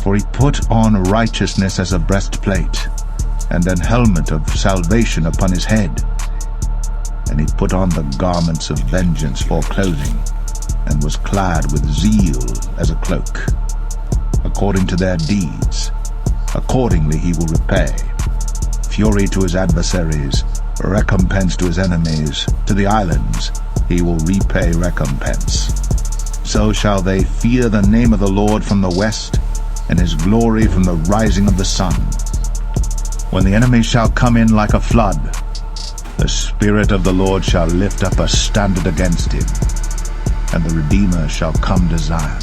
For he put on righteousness as a breastplate, and an helmet of salvation upon his head. And he put on the garments of vengeance for clothing, and was clad with zeal as a cloak. According to their deeds, accordingly he will repay. Fury to his adversaries, recompense to his enemies. To the islands he will repay recompense. So shall they fear the name of the Lord from the west, and his glory from the rising of the sun. When the enemy shall come in like a flood, the Spirit of the Lord shall lift up a standard against him, and the Redeemer shall come to Zion,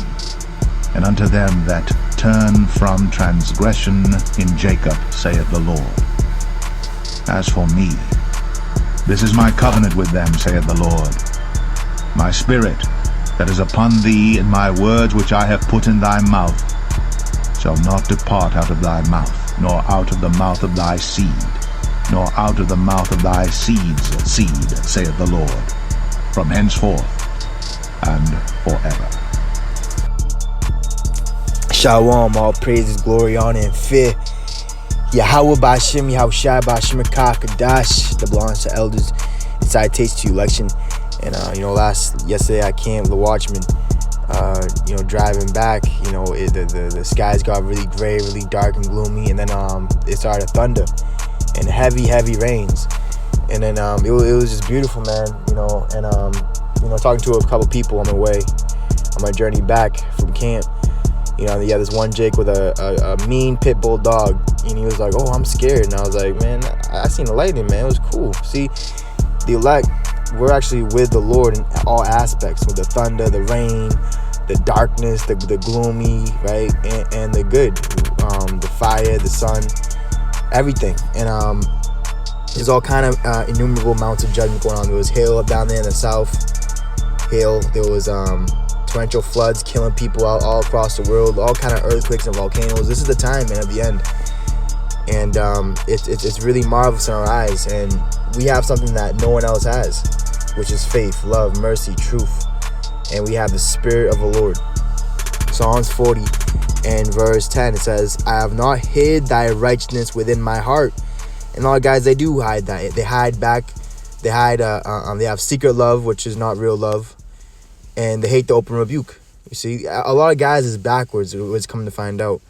and unto them that turn from transgression in Jacob, saith the Lord. As for me, this is my covenant with them, saith the Lord. My spirit that is upon thee, and my words which I have put in thy mouth, shall not depart out of thy mouth, nor out of the mouth of thy seed, nor out of the mouth of thy seed's seed, saith the Lord, from henceforth and forever. Shalom, all praises, glory, honor, and fear. Yahweh Bashim, Yahushai Bashim Kadash, that belongs to elders and citates to election. And yesterday I came, the watchman, driving back, the skies got really gray, really dark and gloomy, and then it started to thunder and heavy rains. And then it was just beautiful, man, talking to a couple people on my journey back from camp. This one Jake with a mean pit bull dog, and he was like, "Oh, I'm scared," and I was like, "Man, I seen the lightning, man. It was cool." See, the elect, we're actually with the Lord in all aspects, with the thunder, the rain, the darkness, the gloomy, right, and the good, the fire, the sun, everything. And there's all kind of innumerable amounts of judgment going on. There was hail down there in the south, hail. There was torrential floods killing people all across the world, all kind of earthquakes and volcanoes. This is the time, man, of the end. And it's really marvelous in our eyes, and we have something that no one else has, which is faith, love, mercy, truth, and we have the Spirit of the Lord. Psalms 40 and verse 10, it says, "I have not hid thy righteousness within my heart." And a lot of guys, they do hide that. They hide back. They hide. They have secret love, which is not real love, and they hate the open rebuke. You see, a lot of guys is backwards. It's coming to find out.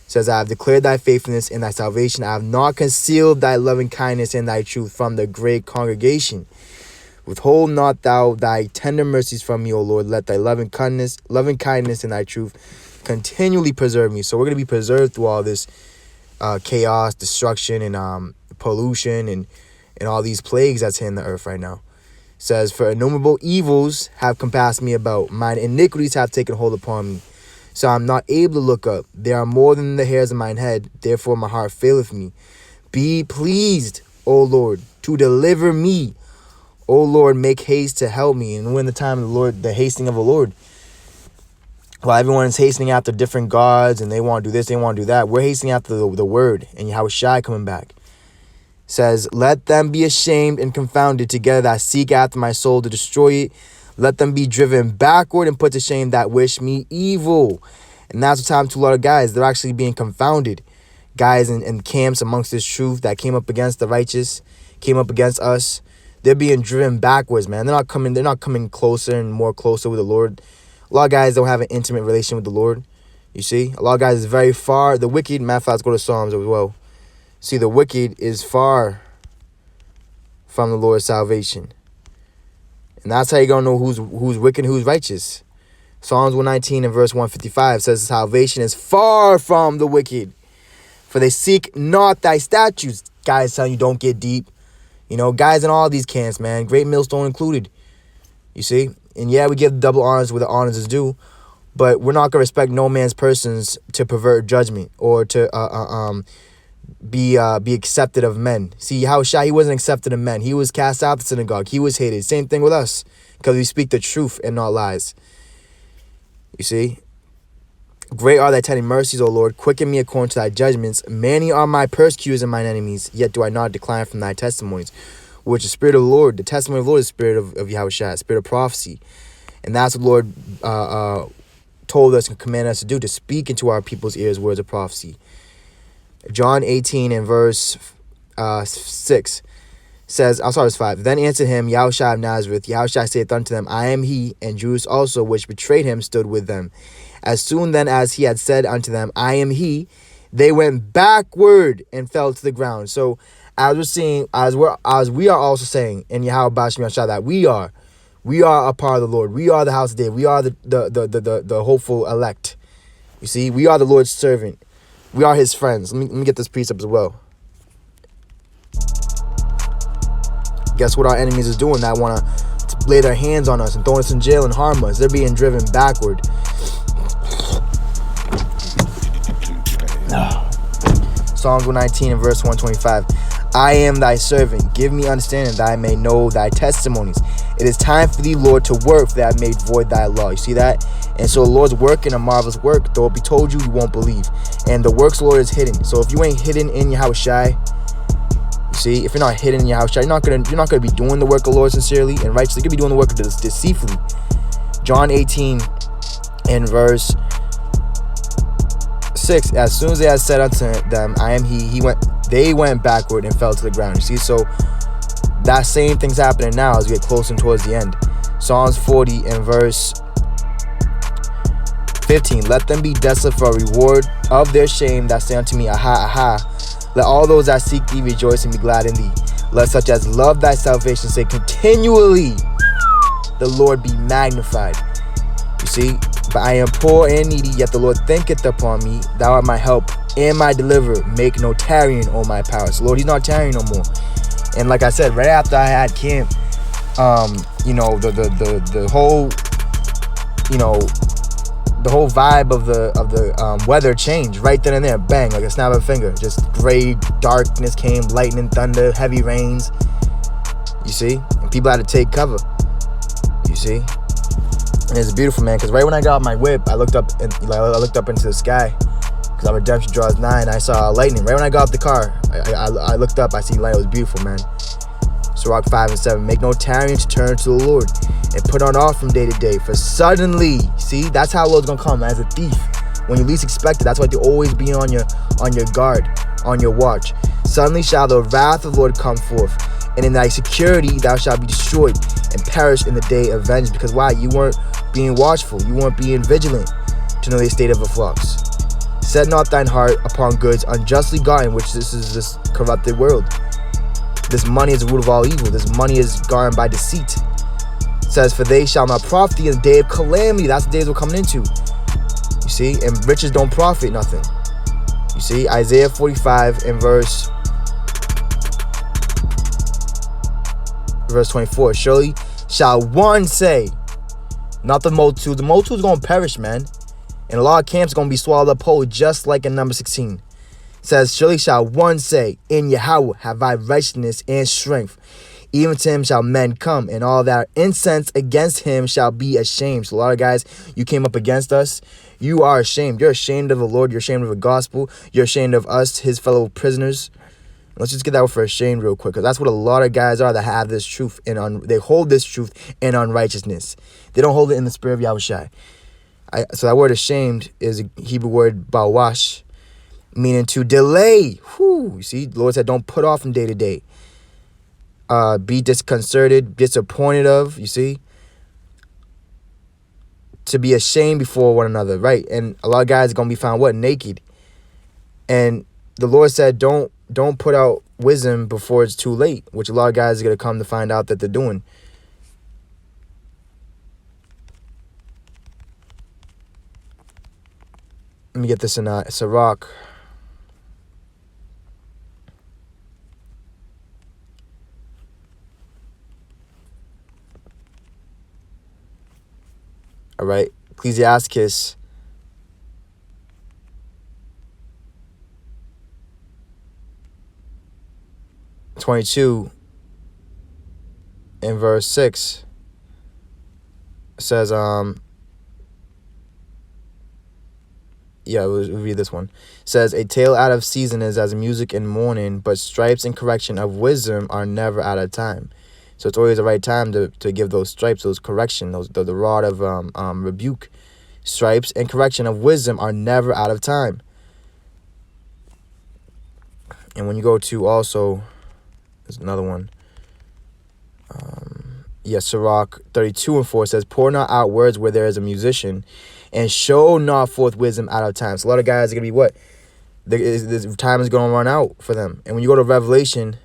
It says, "I have declared thy faithfulness and thy salvation. I have not concealed thy loving kindness and thy truth from the great congregation. Withhold not thou thy tender mercies from me, O Lord. Let thy loving kindness and thy truth continually preserve me." So we're going to be preserved through all this chaos, destruction, and pollution, and all these plagues that's hitting the earth right now. It says, "For innumerable evils have compassed me about. Mine iniquities have taken hold upon me. So I'm not able to look up. They are more than the hairs of mine head. Therefore my heart faileth me. Be pleased, O Lord, to deliver me. O Lord, make haste to help me." And we're in the time of the Lord, the hastening of the Lord. While everyone is hastening after different gods, and they want to do this, they want to do that, we're hastening after the word, and Yahushai coming back. It says, "Let them be ashamed and confounded together that seek after my soul to destroy it. Let them be driven backward and put to shame that wish me evil." And that's what's happened to a lot of guys. They're actually being confounded. Guys in camps amongst this truth that came up against the righteous, came up against us. They're being driven backwards, man. They're not coming closer and more closer with the Lord. A lot of guys don't have an intimate relation with the Lord. You see, a lot of guys is very far. The wicked, matter of fact, let's go to Psalms as well. See, the wicked is far from the Lord's salvation. And that's how you're going to know who's wicked and who's righteous. Psalms 119 and verse 155 says, "Salvation is far from the wicked, for they seek not thy statutes." Guys telling you don't get deep. Guys in all these camps, man. Great millstone included. You see? And yeah, we give double honors where the honors is due, but we're not going to respect no man's persons to pervert judgment or to be accepted of men. See, Yahushua, he wasn't accepted of men. He was cast out of the synagogue. He was hated. Same thing with us, because we speak the truth and not lies. You see? "Great are thy tender mercies, O Lord. Quicken me according to thy judgments. Many are my persecutors and mine enemies, yet do I not decline from thy testimonies." Which is the Spirit of the Lord. The testimony of the Lord is the Spirit of Yahushua, Spirit of prophecy. And that's what the Lord told us and commanded us to do, to speak into our people's ears words of prophecy. John 18 and verse 6 says, I'll start verse 5. Then answered him Yahushua of Nazareth. Yahushua saith unto them, I am he. And Judas also, which betrayed him, stood with them. As soon then as he had said unto them, I am he, they went backward and fell to the ground. So as we're seeing, as we are also saying in Yahweh Bashim Yahshua, that we are a part of the Lord. We are the house of David. We are the hopeful elect. You see, we are the Lord's servant. We are his friends. Let me get this precept as well. Guess what our enemies is doing? That want to lay their hands on us and throw us in jail and harm us. They're being driven backward. Psalms 119 and verse 125. I am thy servant. Give me understanding that I may know thy testimonies. It is time for thee, Lord, to work, for that I made void thy law. You see that? And so the Lord's working a marvelous work. Though it be told you, you won't believe. And the works of the Lord is hidden. So if you ain't hidden in your house shy, you see, if you're not hidden in your house shy, you're not gonna be doing the work of the Lord sincerely and righteously. You're gonna be doing the work of deceitfully. John 18 and verse 6. As soon as they had said unto them, I am he, they went backward and fell to the ground. You see, so that same thing's happening now as we get closer towards the end. Psalms 40 and verse 15. Let them be desolate for a reward of their shame that say unto me, aha, aha. Let all those that seek thee rejoice and be glad in thee. Let such as love thy salvation say continually, the Lord be magnified. You see, but I am poor and needy, yet the Lord thinketh upon me. Thou art my help and my deliverer. Make no tarrying, O my power. So Lord, he's not tarrying no more. And like I said, right after I had camp, the whole, the whole vibe of the weather changed right then and there. Bang, like a snap of a finger. Just gray darkness came, lightning, thunder, heavy rains. You see, and people had to take cover. You see. And it's beautiful, man, because right when I got off my whip, I looked up into the sky, because our redemption draws nigh, and I saw lightning. Right when I got off the car, I looked up, I see light. It was beautiful, man. Sirach 5 and 7. Make no tarrying to turn to the Lord, and put on off from day to day. For suddenly, see, that's how the Lord's gonna come, as a thief. When you least expect it, that's why you always be on your guard, on your watch. Suddenly shall the wrath of the Lord come forth, and in thy security thou shalt be destroyed and perish in the day of vengeance. Because why? You weren't being watchful, you weren't being vigilant to know the state of a flux. Set not thine heart upon goods unjustly gotten, which this is this corrupted world. This money is the root of all evil. This money is gotten by deceit. It says, for they shall not profit thee in the day of calamity. That's the days we're coming into. You see, and riches don't profit nothing. You see, Isaiah 45 and verse 24. Surely shall one say, not the multitude. The multitude is going to perish, man. And a lot of camps are going to be swallowed up whole, just like in number 16. It says, surely shall one say, in Yahweh have I righteousness and strength. Even to him shall men come, and all that are incensed against him shall be ashamed. So a lot of guys, you came up against us. You are ashamed. You're ashamed of the Lord. You're ashamed of the gospel. You're ashamed of us, his fellow prisoners. Let's just get that word for ashamed real quick, because that's what a lot of guys are that have this truth and they hold this truth in unrighteousness. They don't hold it in the spirit of Yahushua. So that word ashamed is a Hebrew word bawash, meaning to delay. You see, the Lord said, don't put off from day to day. Be disconcerted, disappointed of, you see. To be ashamed before one another, right? And a lot of guys are going to be found, what? Naked. And the Lord said, don't put out wisdom before it's too late, which a lot of guys are going to come to find out that they're doing. Let me get this in Sirach. All right, Ecclesiastes 22 in verse 6 says, we'll read this one. It says, a tale out of season is as music in mourning, but stripes and correction of wisdom are never out of time. So it's always the right time to give those stripes, those correction, the rod of rebuke. stripes, and correction of wisdom are never out of time. And when you go to also, there's another one. Sirach 32:4 says, pour not out words where there is a musician, and show not forth wisdom out of time. So a lot of guys are going to be what? This time is going to run out for them. And when you go to Revelation,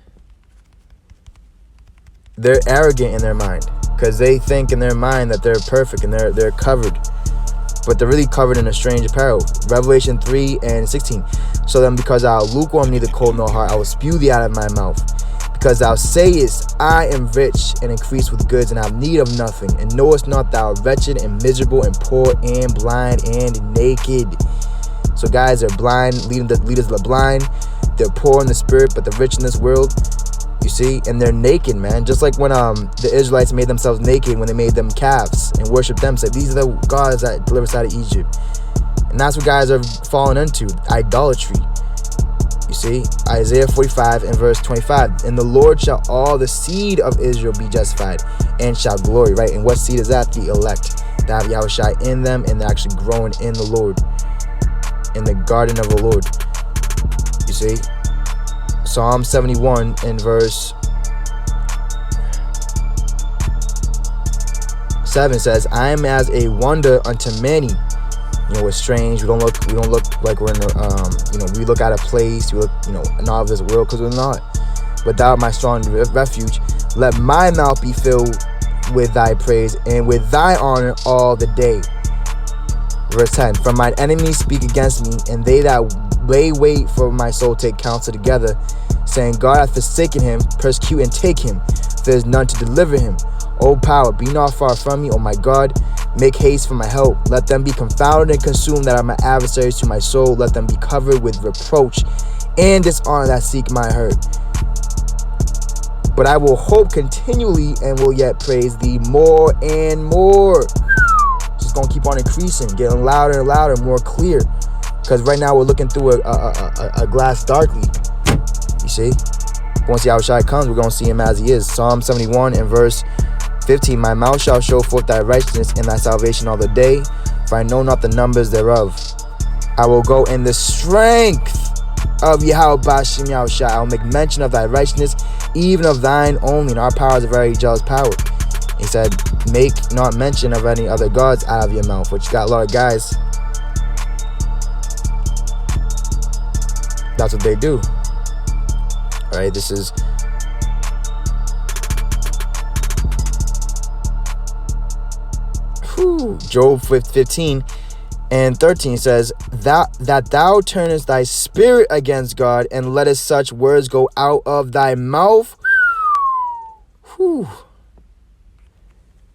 they're arrogant in their mind because they think in their mind that they're perfect and they're covered. But they're really covered in a strange apparel. Revelation 3:16. So then because thou art lukewarm, neither cold nor hot, I will spew thee out of my mouth. Because thou sayest, I am rich and increase with goods and have need of nothing. And knowest not thou art wretched and miserable and poor and blind and naked. So guys are blind, leaders are blind. They're poor in the spirit, but they're rich in this world. You see? And they're naked, man. Just like when the Israelites made themselves naked when they made them calves and worshiped them. Said, these are the gods that delivered us out of Egypt. And that's what guys are falling into. Idolatry. You see? Isaiah 45:25. And the Lord shall all the seed of Israel be justified and shall glory. Right? And what seed is that? The elect. That have Yahushua in them and they're actually growing in the Lord. In the garden of the Lord. You see? Psalm 71 in verse 7 says, I am as a wonder unto many. You know, we're strange. We don't look like we're in a, we look at a place, we look, not of this world, because we're not. But thou art my strong refuge. Let my mouth be filled with thy praise and with thy honor all the day. Verse 10, from mine enemies speak against me, and they that lay wait for my soul take counsel together, saying, God hath forsaken him, persecute and take him, there is none to deliver him. O power, be not far from me, O my God, make haste for my help. Let them be confounded and consumed that are my adversaries to my soul. Let them be covered with reproach and dishonor that seek my hurt. But I will hope continually and will yet praise thee more and more. Just gonna keep on increasing, getting louder and louder, more clear. Because right now we're looking through a glass darkly. You see? Once Yahushua comes, we're going to see him as he is. Psalm 71 and verse 15. My mouth shall show forth thy righteousness and thy salvation all the day, for I know not the numbers thereof. I will go in the strength of Yahweh Bashem Yahushua. I will make mention of thy righteousness, even of thine only. And our power is a very jealous power. He said, make not mention of any other gods out of your mouth, which got a lot of guys. That's what they do. All right, this is Job 15 and 13 says, that thou turnest thy spirit against God and lettest such words go out of thy mouth.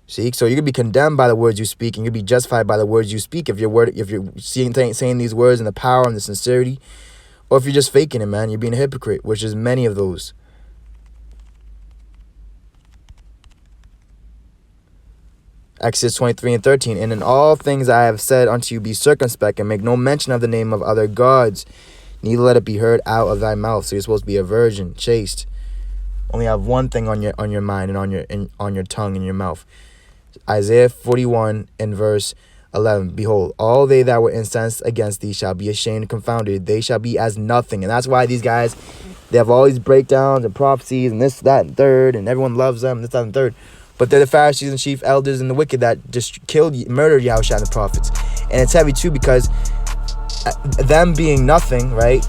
See, so you can be condemned by the words you speak, and you'll be justified by the words you speak if you're saying these words in the power and the sincerity. Or if you're just faking it, man, you're being a hypocrite, which is many of those. Exodus 23 and 13. And in all things I have said unto you, be circumspect, and make no mention of the name of other gods, neither let it be heard out of thy mouth. So you're supposed to be a virgin, chaste. Only have one thing on your mind and on your tongue and your mouth. Isaiah 41 and verse 11. Behold, all they that were incensed against thee shall be ashamed and confounded. They shall be as nothing. And that's why these guys, they have all these breakdowns and prophecies and this, that, and third, and everyone loves them, this, that, and third. But they're the Pharisees and chief elders and the wicked that just murdered Yahushua and the prophets. And it's heavy too, because them being nothing, right?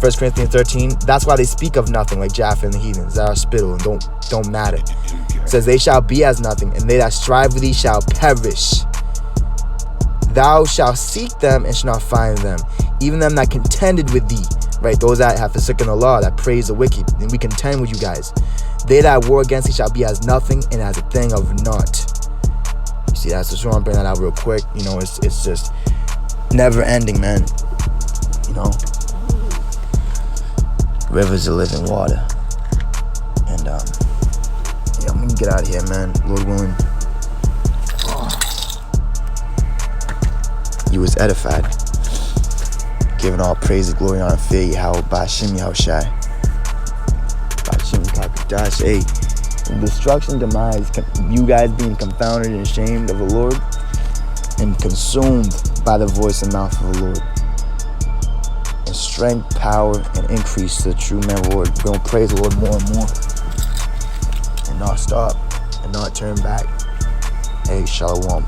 1 Corinthians 13, that's why they speak of nothing, like Jaffa and the heathens that are spittle and don't matter. It says, they shall be as nothing, and they that strive with thee shall perish. Thou shalt seek them and shalt not find them, even them that contended with thee, right? Those that have forsaken the law, that praise the wicked, and we contend with you guys. They that war against thee shall be as nothing and as a thing of naught. You see, that's just want to bring that out real quick. It's just never ending, man. Rivers of living water. And I'm gonna get out of here, man. Lord willing. You was edified. Giving all praise, glory, honor, fear, Yahweh, Bashem, Yahushai. Bashem, Kakadash, hey. Destruction, demise, you guys being confounded and ashamed of the Lord. and consumed by the voice and mouth of the Lord. And strength, power, and increase to the true man of the Lord. We're going to praise the Lord more and more. And not stop. And not turn back. Hey, shalom.